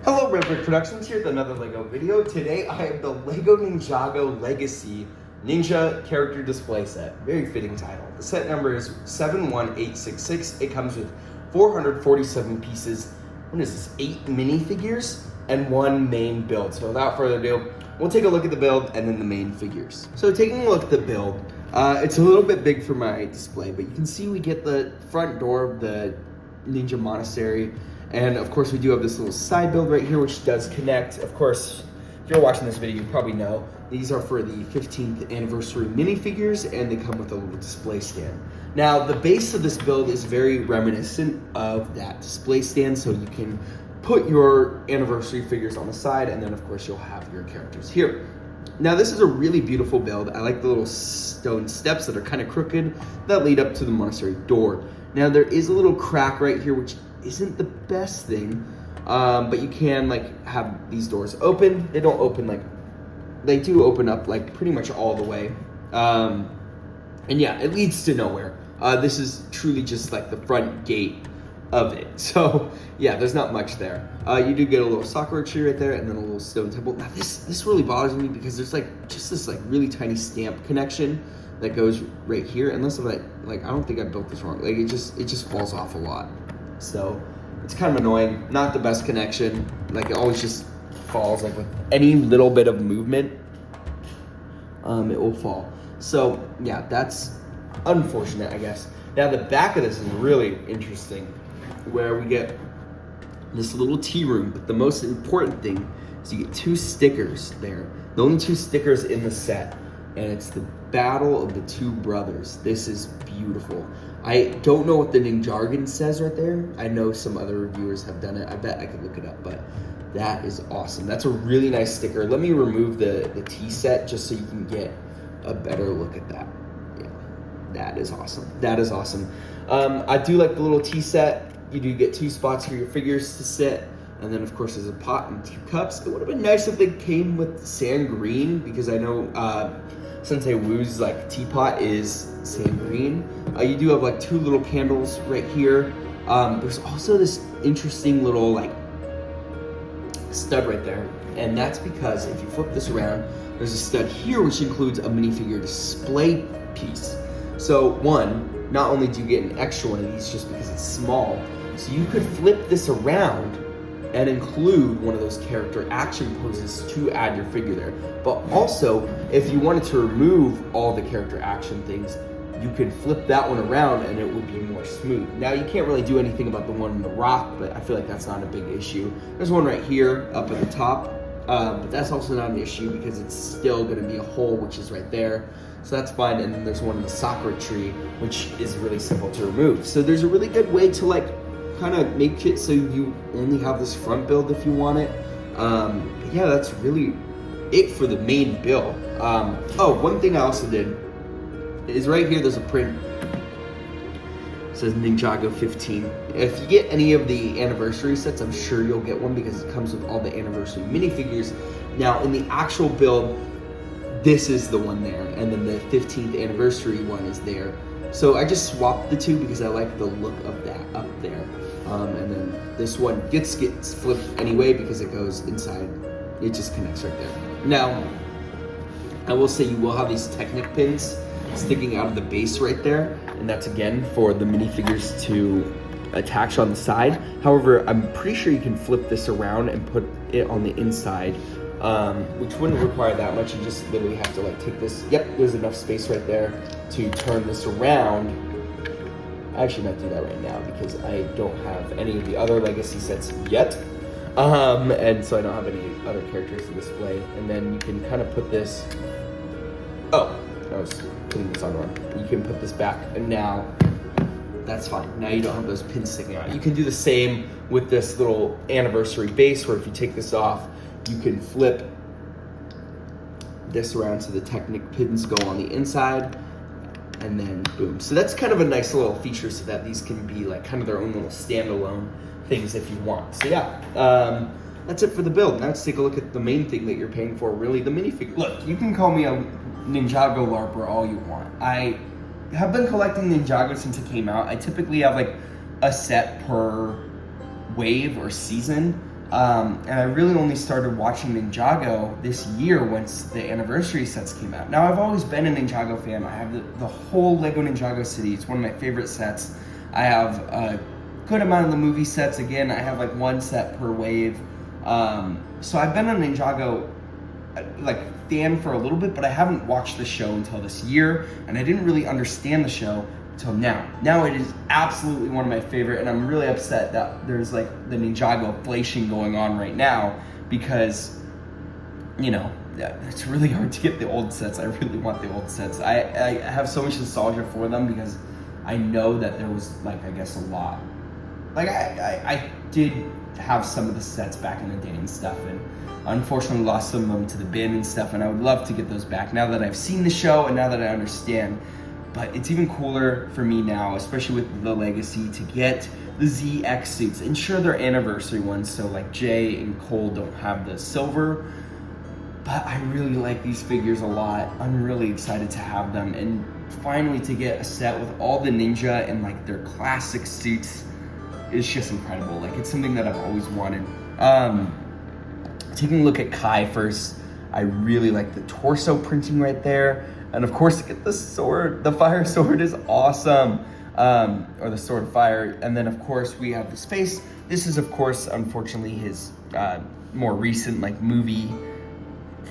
Hello, Red Brick Productions here with another LEGO video. Today I have the LEGO Ninjago Legacy Ninja Character Display Set. Very fitting title. The set number is 71866. It comes with 447 pieces. What is this? 8 minifigures and 1 main build. So without further ado, we'll take a look at the build and then the main figures. So taking a look at the build, it's a little bit big for my display, but you can see we get the front door of the Ninja Monastery. And of course we do have this little side build right here which does connect. Of course, if you're watching this video, you probably know these are for the 15th anniversary minifigures and they come with a little display stand. Now the base of this build is very reminiscent of that display stand, so you can put your anniversary figures on the side and then of course you'll have your characters here. Now this is a really beautiful build. I like the little stone steps that are kind of crooked that lead up to the monastery door. Now there is a little crack right here which isn't the best thing, but you can like have these doors open. They don't open like, they do open up like pretty much all the way. And yeah, it leads to nowhere. This is truly just like the front gate of it. So yeah, there's not much there. You do get a little sakura tree right there and then a little stone temple. Now this really bothers me because there's like just this like really tiny stamp connection that goes right here. Unless I don't think I built this wrong. Like it just falls off a lot. So it's kind of annoying. Not the best connection. Like it always just falls. Like with any little bit of movement, it will fall. So yeah, that's unfortunate, I guess. Now the back of this is really interesting, where we get this little tea room. But the most important thing is you get 2 stickers there. The only 2 stickers in the set, and it's the Battle of the 2 Brothers. This is beautiful. I don't know what the Ninjago says right there. I know some other reviewers have done it. I bet I could look it up, but that is awesome. That's a really nice sticker. Let me remove the tea set just so you can get a better look at that. Yeah, that is awesome. That is awesome. I do like the little tea set. You do get 2 spots for your figures to sit. And then of course there's a pot and 2 cups. It would have been nice if they came with sand green, because I know Sensei Wu's like teapot is sand green. You do have like 2 little candles right here. There's also this interesting little like stud right there, and that's because if you flip this around, there's a stud here which includes a minifigure display piece. So one, not only do you get an extra one of these just because it's small, so you could flip this around and include one of those character action poses to add your figure there. But also, if you wanted to remove all the character action things, you could flip that one around and it would be more smooth. Now you can't really do anything about the one in the rock, but I feel like that's not a big issue. There's one right here up at the top, but that's also not an issue because it's still gonna be a hole which is right there. So that's fine. And then there's one in the sakura tree, which is really simple to remove. So there's a really good way to like kind of make it so you only have this front build if you want it. But yeah, that's really it for the main build. Oh, one thing I also did is right here there's a print. It says Ninjago 15. If you get any of the anniversary sets, I'm sure you'll get one because it comes with all the anniversary minifigures. Now in the actual build, this is the one there, and then the 15th anniversary one is there. So I just swapped the 2 because I like the look of that up there. And then this one gets flipped anyway because it goes inside. It just connects right there. Now, I will say you will have these Technic pins sticking out of the base right there. And that's again for the minifigures to attach on the side. However, I'm pretty sure you can flip this around and put it on the inside, which wouldn't require that much. You just literally have to like take this. Yep, there's enough space right there to turn this around. I actually might do that right now because I don't have any of the other legacy sets yet. And so I don't have any other characters to display. And then you can kind of put this, oh, I was putting this on wrong. You can put this back and now that's fine. Now you don't have those pins sticking out. You can do the same with this little anniversary base where if you take this off, you can flip this around so the Technic pins go on the inside. And then boom. So that's kind of a nice little feature so that these can be like kind of their own little standalone things if you want. So yeah, that's it for the build. Now let's take a look at the main thing that you're paying for, really, the minifigure. Look, you can call me a Ninjago LARPer all you want. I have been collecting Ninjago since it came out. I typically have like a set per wave or season. And I really only started watching Ninjago this year once the anniversary sets came out. Now, I've always been a Ninjago fan. I have the whole Lego Ninjago city. It's one of my favorite sets. I have a good amount of the movie sets. Again, I have like one set per wave. So I've been a Ninjago like fan for a little bit, but I haven't watched the show until this year, and I didn't really understand the show until now. Now it is absolutely one of my favorite, and I'm really upset that there's like the Ninjago inflation going on right now because, you know, it's really hard to get the old sets. I really want the old sets. I have so much nostalgia for them because I know that there was like, I guess, a lot. Like I did have some of the sets back in the day and stuff, and unfortunately lost some of them to the bin and stuff, and I would love to get those back now that I've seen the show and now that I understand. But it's even cooler for me now, especially with the Legacy, to get the ZX suits. And sure, they're anniversary ones, so like Jay and Cole don't have the silver, but I really like these figures a lot. I'm really excited to have them, and finally to get a set with all the Ninja and like their classic suits is just incredible. Like, it's something that I've always wanted. Taking a look at Kai first, I really like the torso printing right there. And of course, to get the sword, the fire sword is awesome. Or the sword fire. And then of course we have his face. This is of course, unfortunately, his more recent like movie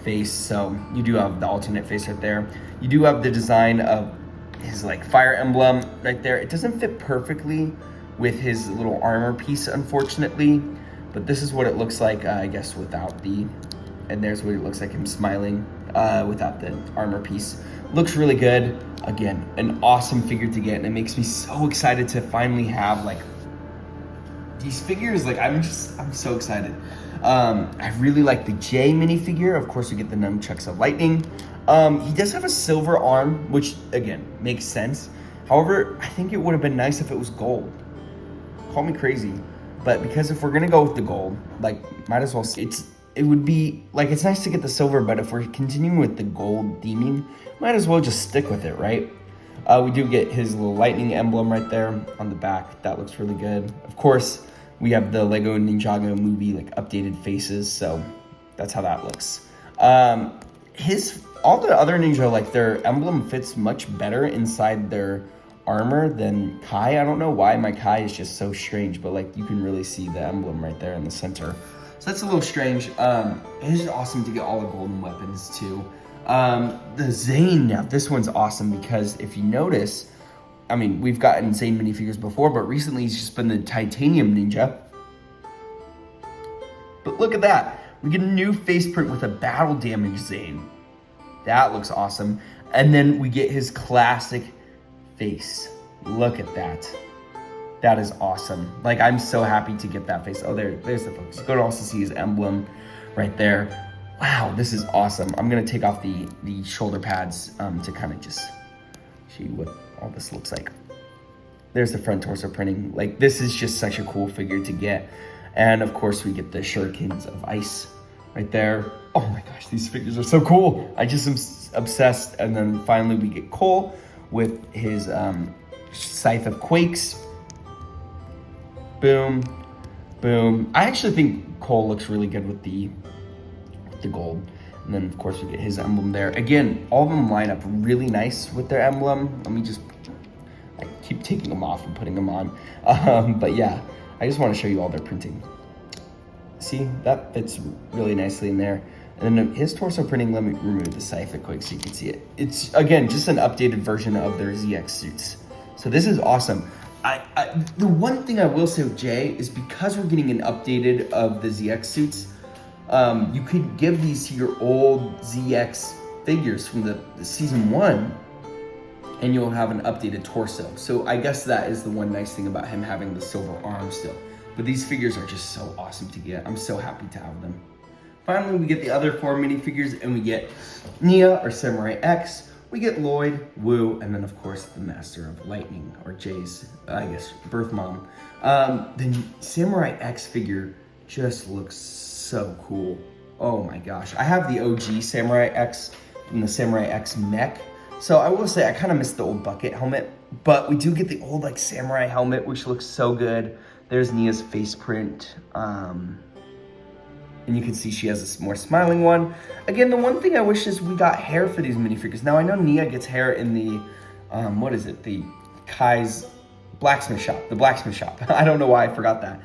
face. So you do have the alternate face right there. You do have the design of his like fire emblem right there. It doesn't fit perfectly with his little armor piece, unfortunately. But this is what it looks like, I guess, without the, and there's what it looks like, him smiling without the armor piece. Looks really good. Again, an awesome figure to get, and it makes me so excited to finally have like these figures. Like, I'm so excited. I really like the J minifigure. Of course, we get the nunchucks of lightning. He does have a silver arm, which again makes sense. However, I think it would have been nice if it was gold. Call me crazy. But because if we're gonna go with the gold, like, might as well, it would be, like, it's nice to get the silver, but if we're continuing with the gold theming, might as well just stick with it, right? We do get his little lightning emblem right there on the back. That looks really good. Of course, we have the Lego Ninjago movie, like, updated faces, so that's how that looks. All the other Ninja, like, their emblem fits much better inside their armor than Kai. I don't know why my Kai is just so strange, but like, you can really see the emblem right there in the center. So that's a little strange. It is awesome to get all the golden weapons too. The Zane, now this one's awesome because if you notice, I mean, we've gotten Zane minifigures before, but recently he's just been the Titanium Ninja. But look at that. We get a new face print with a battle damage Zane. That looks awesome. And then we get his classic face. Look at that. That is awesome. Like, I'm so happy to get that face. Oh, there's the focus. You can also see his emblem right there. Wow, this is awesome. I'm gonna take off the shoulder pads to kind of just show you what all this looks like. There's the front torso printing. Like, this is just such a cool figure to get. And of course we get the shurikens of ice right there. Oh my gosh, these figures are so cool. I just am obsessed. And then finally we get Cole with his Scythe of Quakes. Boom, boom. I actually think Cole looks really good with the gold. And then of course we get his emblem there. Again, all of them line up really nice with their emblem. Let me just, I keep taking them off and putting them on. But yeah, I just want to show you all their printing. See, that fits really nicely in there. And then his torso printing, let me remove the Scythe quick so you can see it. It's, again, just an updated version of their ZX suits. So this is awesome. The one thing I will say with Jay is because we're getting an updated of the ZX suits, you could give these to your old ZX figures from the season 1, and you'll have an updated torso. So I guess that is the one nice thing about him having the silver arm still. But these figures are just so awesome to get. I'm so happy to have them. Finally, we get the other 4 minifigures, and we get Nia, or Samurai X. We get Lloyd, Wu, and then of course the Master of Lightning, or Jay's, I guess, birth mom. The Samurai X figure just looks so cool. Oh my gosh. I have the OG Samurai X from the Samurai X mech. So I will say I kind of missed the old bucket helmet, but we do get the old like samurai helmet, which looks so good. There's Nia's face print. And you can see she has this more smiling one. Again, the one thing I wish is we got hair for these minifigures. Now I know Nia gets hair in the, what is it? The Kai's blacksmith shop, the blacksmith shop. I don't know why I forgot that.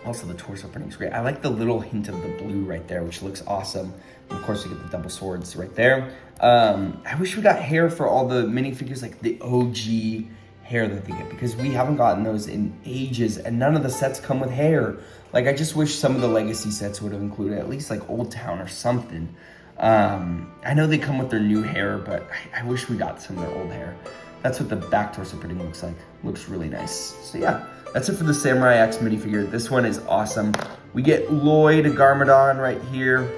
Also the torso printing is great. I like the little hint of the blue right there, which looks awesome. And of course, we get the double swords right there. I wish we got hair for all the minifigures, like the OG hair that they get, because we haven't gotten those in ages, and none of the sets come with hair. Like, I just wish some of the legacy sets would have included at least like Old Town or something. I know they come with their new hair, but I wish we got some of their old hair. That's what the back torso printing looks like. Looks really nice. So yeah, that's it for the Samurai X minifigure. This one is awesome. We get Lloyd Garmadon right here.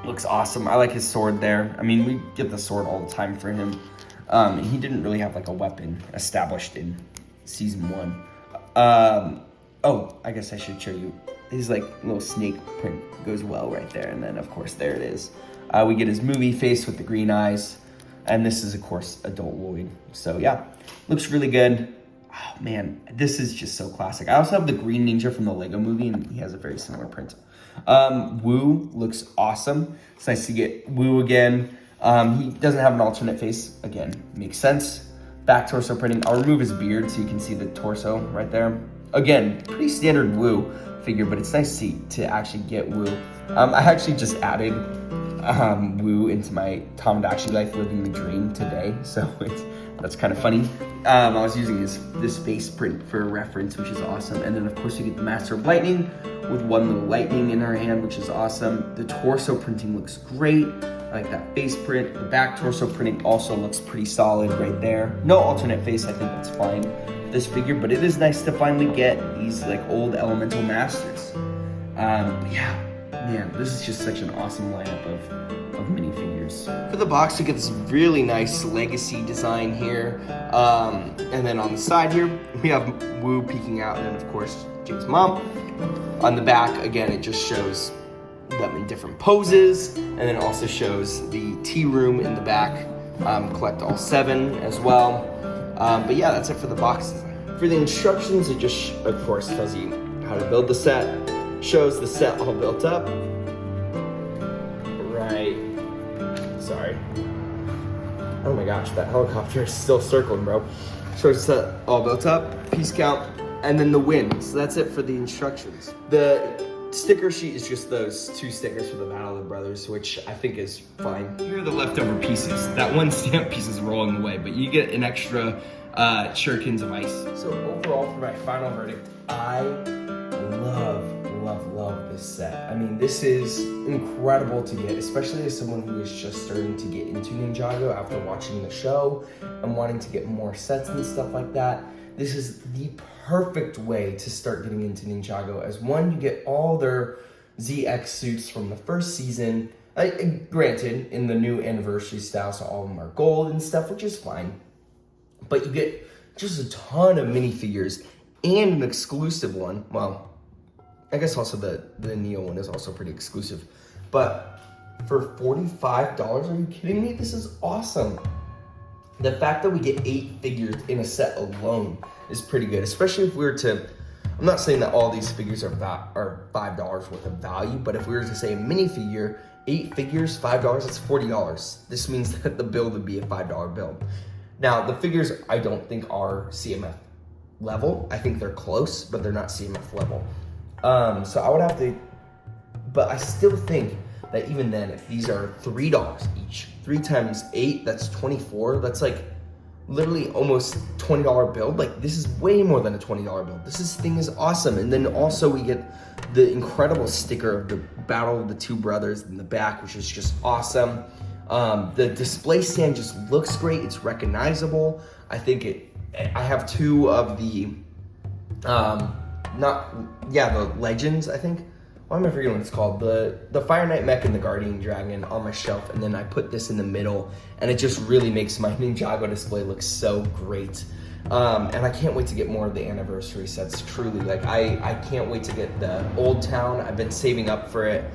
Looks awesome. I like his sword there. I mean, we get the sword all the time for him. He didn't really have like a weapon established in season 1. Oh, I guess I should show you. His like little snake print goes well right there. And then of course, there it is. We get his movie face with the green eyes. And this is of course adult Lloyd. So yeah, looks really good. Oh man, this is just so classic. I also have the Green Ninja from the Lego movie, and he has a very similar print. Wu looks awesome. It's nice to get Wu again. He doesn't have an alternate face. Again, makes sense. Back torso printing. I'll remove his beard so you can see the torso right there. Again, pretty standard Wu figure, but it's nice to actually get Wu. I actually just added Wu into my Tom and Actually Life Living the Dream today, so that's kind of funny. I was using this face print for reference, which is awesome. And then of course you get the Master of Lightning with one little lightning in her hand, which is awesome. The torso printing looks great. I like that face print. The back torso printing also looks pretty solid right there. No alternate face, I think that's fine, this figure, but it is nice to finally get these like old elemental masters. Yeah, man, this is just such an awesome lineup of minifigures. For the box, you get this really nice legacy design here. And then on the side here, we have Wu peeking out, and then of course, Jake's mom. On the back, again, it just shows them in different poses, and then also shows the tea room in the back. Collect all 7 as well. But yeah, that's it for the boxes. For the instructions, it just, of course, tells you how to build the set. Shows the set all built up. Right. Sorry. Oh my gosh, that helicopter is still circling, bro. Shows the set all built up, piece count, and then the win. So that's it for the instructions. The sticker sheet is just those 2 stickers for the Battle of the Brothers, which I think is fine. Here are the leftover pieces. That one stamp piece is rolling away, but you get an extra shurikens of ice. So overall, for my final verdict, I love this set. I mean, this is incredible to get, especially as someone who is just starting to get into Ninjago after watching the show and wanting to get more sets and stuff like that. This is the perfect way to start getting into Ninjago, as one, you get all their ZX suits from the first season, granted, in the new anniversary style, so all of them are gold and stuff, which is fine. But you get just a ton of minifigures and an exclusive one. Well, I guess also the Neo one is also pretty exclusive. But for $45, are you kidding me? This is awesome. The fact that we get 8 figures in a set alone is pretty good, especially if we were to, I'm not saying that all these figures are $5 worth of value, but if we were to say a minifigure, 8 figures, $5, that's $40. This means that the build would be a $5 build. Now, the figures I don't think are CMF level. I think they're close, but they're not CMF level. So I would have to, but I still think that even then, if these are $3 each, 3 times 8, that's 24. That's like literally almost $20 build. Like, this is way more than a $20 build. This thing is awesome. And then also we get the incredible sticker of the Battle of the Two Brothers in the back, which is just awesome. The display stand just looks great. It's recognizable. I think I have 2 of the, the Legends, I think. Why am I forgetting what it's called? The Fire Knight Mech and the Guardian Dragon on my shelf, and then I put this in the middle, and it just really makes my Ninjago display look so great. And I can't wait to get more of the anniversary sets, truly. Like, I can't wait to get the Old Town. I've been saving up for it,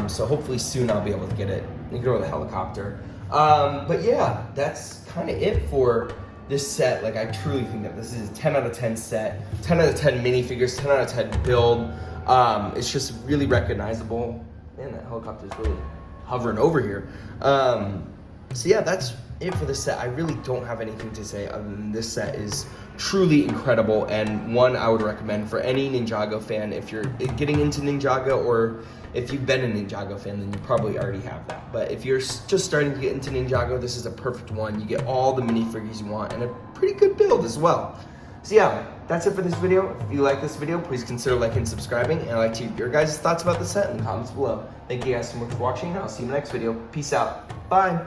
so hopefully soon I'll be able to get it. You can go with the helicopter. But yeah, that's kind of it for this set. Like, I truly think that this is a 10 out of 10 set, 10 out of 10 minifigures, 10 out of 10 build. It's just really recognizable. Man, that helicopter's really hovering over here. So yeah, that's it for this set. I really don't have anything to say other than this set is truly incredible, and one I would recommend for any Ninjago fan. If you're getting into Ninjago, or if you've been a Ninjago fan, then you probably already have that. But if you're just starting to get into Ninjago, this is a perfect one. You get all the minifigures you want and a pretty good build as well. So yeah, that's it for this video. If you like this video, please consider liking and subscribing, and I'd like to hear your guys' thoughts about the set in the comments below. Thank you guys so much for watching, and I'll see you in the next video. Peace out. Bye.